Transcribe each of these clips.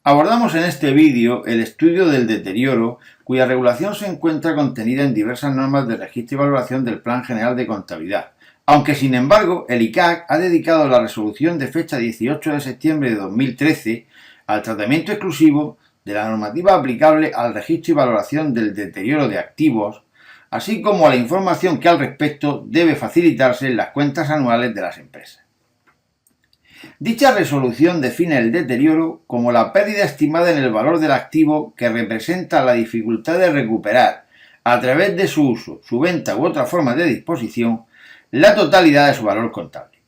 Abordamos en este vídeo el estudio del deterioro, cuya regulación se encuentra contenida en diversas normas de registro y valoración del Plan General de Contabilidad, aunque sin embargo el ICAC ha dedicado la resolución de fecha 18 de septiembre de 2013 al tratamiento exclusivo de la normativa aplicable al registro y valoración del deterioro de activos, así como a la información que al respecto debe facilitarse en las cuentas anuales de las empresas. Dicha resolución define el deterioro como la pérdida estimada en el valor del activo que representa la dificultad de recuperar, a través de su uso, su venta u otra forma de disposición, la totalidad de su valor contable.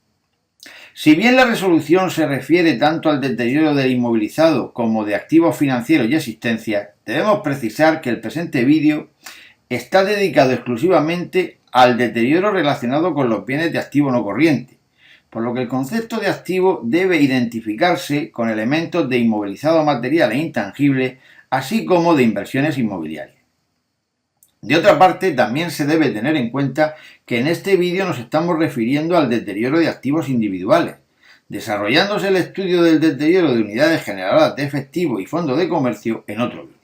Si bien la resolución se refiere tanto al deterioro del inmovilizado como de activos financieros y existencias, debemos precisar que el presente vídeo está dedicado exclusivamente al deterioro relacionado con los bienes de activo no corriente, por lo que el concepto de activo debe identificarse con elementos de inmovilizado material e intangible, así como de inversiones inmobiliarias. De otra parte, también se debe tener en cuenta que en este vídeo nos estamos refiriendo al deterioro de activos individuales, desarrollándose el estudio del deterioro de unidades generadoras de efectivo y fondos de comercio en otro vídeo.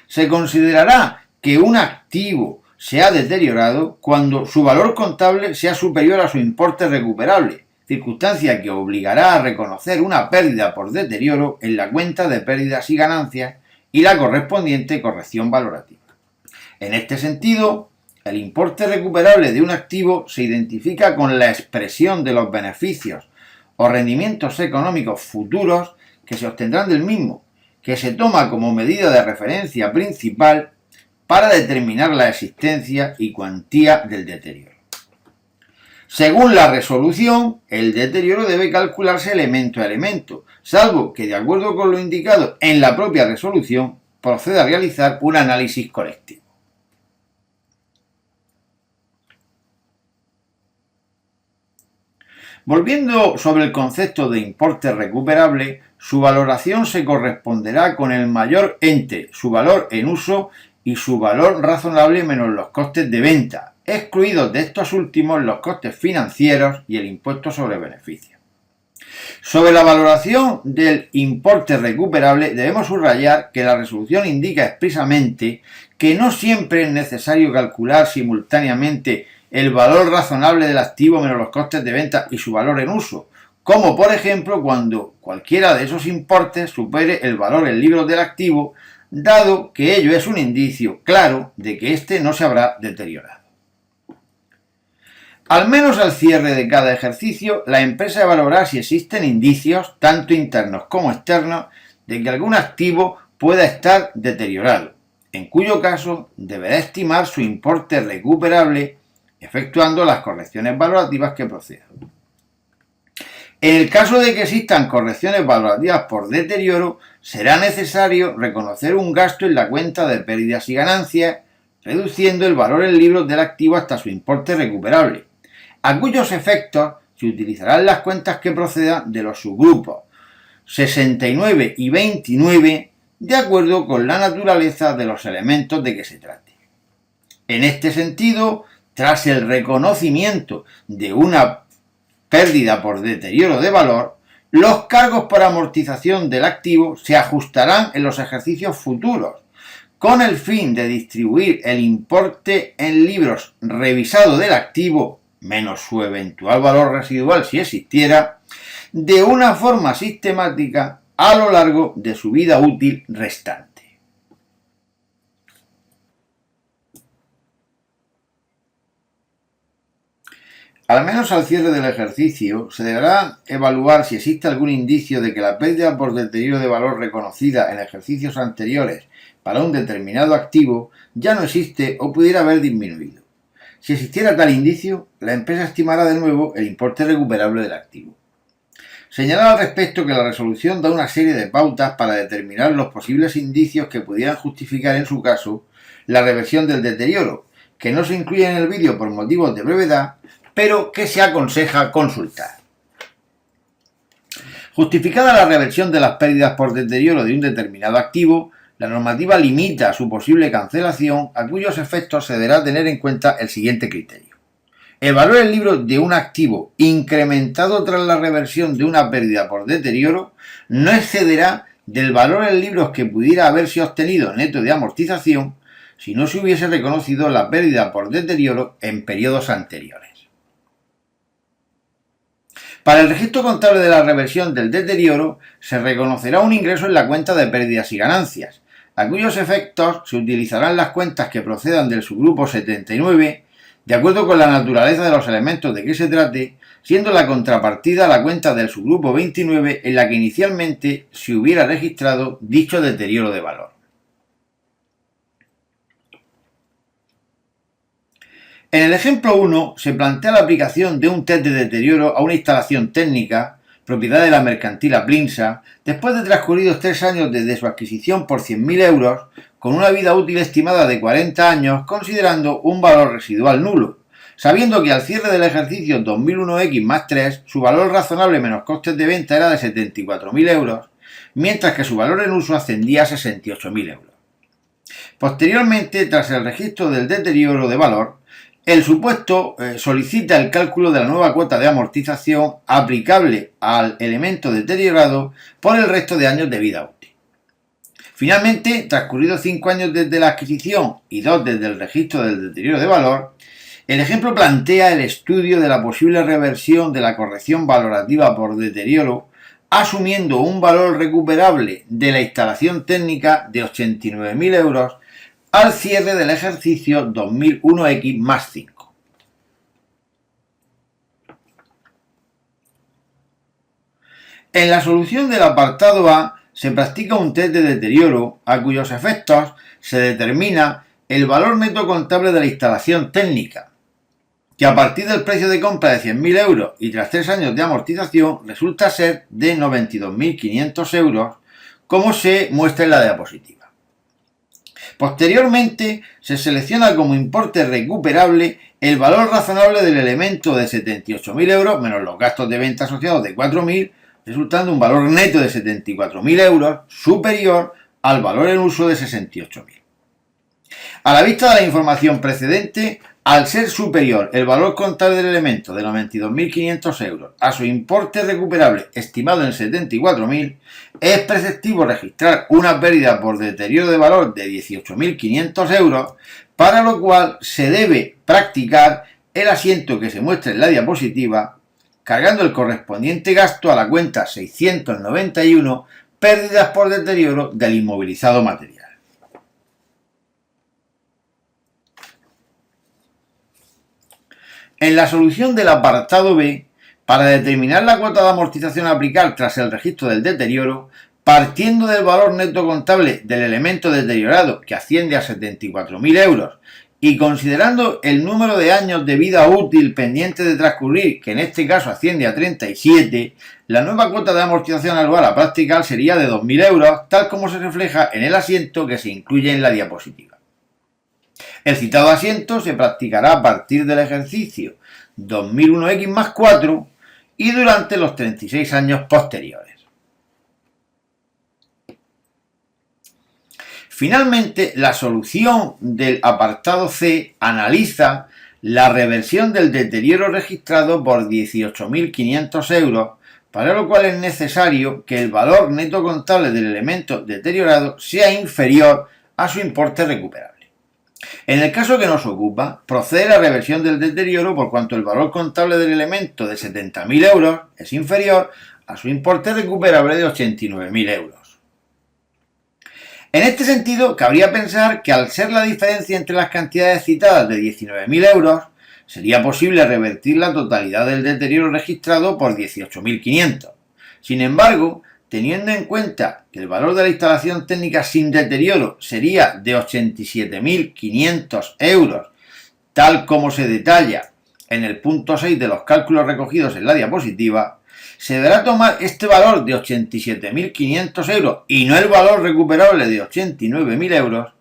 Se considerará que un activo se ha deteriorado cuando su valor contable sea superior a su importe recuperable, circunstancia que obligará a reconocer una pérdida por deterioro en la cuenta de pérdidas y ganancias y la correspondiente corrección valorativa. En este sentido, el importe recuperable de un activo se identifica con la expresión de los beneficios o rendimientos económicos futuros que se obtendrán del mismo, que se toma como medida de referencia principal para determinar la existencia y cuantía del deterioro. Según la resolución, el deterioro debe calcularse elemento a elemento, salvo que, de acuerdo con lo indicado en la propia resolución, proceda a realizar un análisis colectivo. Volviendo sobre el concepto de importe recuperable, su valoración se corresponderá con el mayor entre su valor en uso y su valor razonable menos los costes de venta, excluidos de estos últimos los costes financieros y el impuesto sobre beneficios. Sobre la valoración del importe recuperable debemos subrayar que la resolución indica expresamente que no siempre es necesario calcular simultáneamente el valor razonable del activo menos los costes de venta y su valor en uso, como por ejemplo cuando cualquiera de esos importes supere el valor en libros del activo, dado que ello es un indicio claro de que éste no se habrá deteriorado. Al menos al cierre de cada ejercicio, la empresa evaluará si existen indicios, tanto internos como externos, de que algún activo pueda estar deteriorado, en cuyo caso deberá estimar su importe recuperable, efectuando las correcciones valorativas que procedan. En el caso de que existan correcciones valorativas por deterioro, será necesario reconocer un gasto en la cuenta de pérdidas y ganancias, reduciendo el valor en libros del activo hasta su importe recuperable, a cuyos efectos se utilizarán las cuentas que procedan de los subgrupos 69 y 29 de acuerdo con la naturaleza de los elementos de que se trate. En este sentido, tras el reconocimiento de una pérdida por deterioro de valor, los cargos por amortización del activo se ajustarán en los ejercicios futuros, con el fin de distribuir el importe en libros revisado del activo, menos su eventual valor residual si existiera, de una forma sistemática a lo largo de su vida útil restante. Al menos al cierre del ejercicio, se deberá evaluar si existe algún indicio de que la pérdida por deterioro de valor reconocida en ejercicios anteriores para un determinado activo ya no existe o pudiera haber disminuido. Si existiera tal indicio, la empresa estimará de nuevo el importe recuperable del activo. Señalar al respecto que la resolución da una serie de pautas para determinar los posibles indicios que pudieran justificar en su caso la reversión del deterioro, que no se incluye en el vídeo por motivos de brevedad, pero que se aconseja consultar. Justificada la reversión de las pérdidas por deterioro de un determinado activo, la normativa limita su posible cancelación, a cuyos efectos se deberá tener en cuenta el siguiente criterio. El valor en libros de un activo incrementado tras la reversión de una pérdida por deterioro no excederá del valor en libros que pudiera haberse obtenido neto de amortización si no se hubiese reconocido la pérdida por deterioro en periodos anteriores. Para el registro contable de la reversión del deterioro se reconocerá un ingreso en la cuenta de pérdidas y ganancias, a cuyos efectos se utilizarán las cuentas que procedan del subgrupo 79, de acuerdo con la naturaleza de los elementos de que se trate, siendo la contrapartida la cuenta del subgrupo 29 en la que inicialmente se hubiera registrado dicho deterioro de valor. En el ejemplo 1 se plantea la aplicación de un test de deterioro a una instalación técnica, propiedad de la mercantil Aplinsa, después de transcurridos 3 años desde su adquisición por 100.000 euros, con una vida útil estimada de 40 años, considerando un valor residual nulo, sabiendo que al cierre del ejercicio 2001X más 3, su valor razonable menos costes de venta era de 74.000 euros, mientras que su valor en uso ascendía a 68.000 euros. Posteriormente, tras el registro del deterioro de valor, el supuesto solicita el cálculo de la nueva cuota de amortización aplicable al elemento deteriorado por el resto de años de vida útil. Finalmente, transcurridos 5 años desde la adquisición y 2 desde el registro del deterioro de valor, el ejemplo plantea el estudio de la posible reversión de la corrección valorativa por deterioro, asumiendo un valor recuperable de la instalación técnica de 89.000 euros al cierre del ejercicio 2001X más 5. En la solución del apartado A se practica un test de deterioro a cuyos efectos se determina el valor neto contable de la instalación técnica, que a partir del precio de compra de 100.000 euros y tras 3 años de amortización resulta ser de 92.500 euros, como se muestra en la diapositiva. Posteriormente, se selecciona como importe recuperable el valor razonable del elemento de 78.000 euros menos los gastos de venta asociados de 4.000, resultando un valor neto de 74.000 euros superior al valor en uso de 68.000. A la vista de la información precedente, al ser superior el valor contable del elemento de 92.500 euros a su importe recuperable estimado en 74.000, es preceptivo registrar una pérdida por deterioro de valor de 18.500 euros, para lo cual se debe practicar el asiento que se muestra en la diapositiva, cargando el correspondiente gasto a la cuenta 691, pérdidas por deterioro del inmovilizado material. En la solución del apartado B, para determinar la cuota de amortización a aplicar tras el registro del deterioro, partiendo del valor neto contable del elemento deteriorado, que asciende a 74.000 euros, y considerando el número de años de vida útil pendiente de transcurrir, que en este caso asciende a 37, la nueva cuota de amortización anual a practicar sería de 2.000 euros, tal como se refleja en el asiento que se incluye en la diapositiva. El citado asiento se practicará a partir del ejercicio 2001X más 4 y durante los 36 años posteriores. Finalmente, la solución del apartado C analiza la reversión del deterioro registrado por 18.500 euros, para lo cual es necesario que el valor neto contable del elemento deteriorado sea inferior a su importe recuperable. En el caso que nos ocupa, procede la reversión del deterioro por cuanto el valor contable del elemento de 70.000 euros es inferior a su importe recuperable de 89.000 euros. En este sentido, cabría pensar que al ser la diferencia entre las cantidades citadas de 19.000 euros, sería posible revertir la totalidad del deterioro registrado por 18.500. Sin embargo, teniendo en cuenta que el valor de la instalación técnica sin deterioro sería de 87.500 euros, tal como se detalla en el punto 6 de los cálculos recogidos en la diapositiva, se deberá tomar este valor de 87.500 euros y no el valor recuperable de 89.000 euros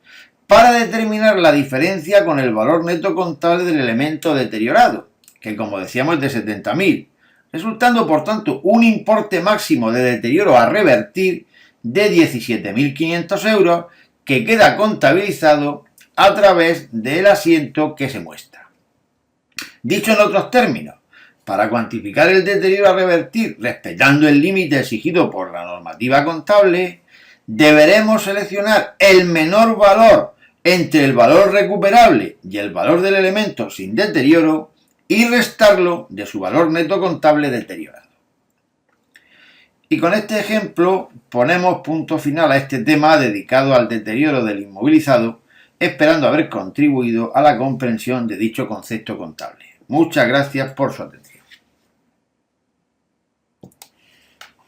para determinar la diferencia con el valor neto contable del elemento deteriorado, que como decíamos es de 70.000, resultando por tanto un importe máximo de deterioro a revertir de 17.500 euros que queda contabilizado a través del asiento que se muestra. Dicho en otros términos, para cuantificar el deterioro a revertir respetando el límite exigido por la normativa contable, deberemos seleccionar el menor valor entre el valor recuperable y el valor del elemento sin deterioro y restarlo de su valor neto contable deteriorado. Y con este ejemplo ponemos punto final a este tema dedicado al deterioro del inmovilizado, esperando haber contribuido a la comprensión de dicho concepto contable. Muchas gracias por su atención.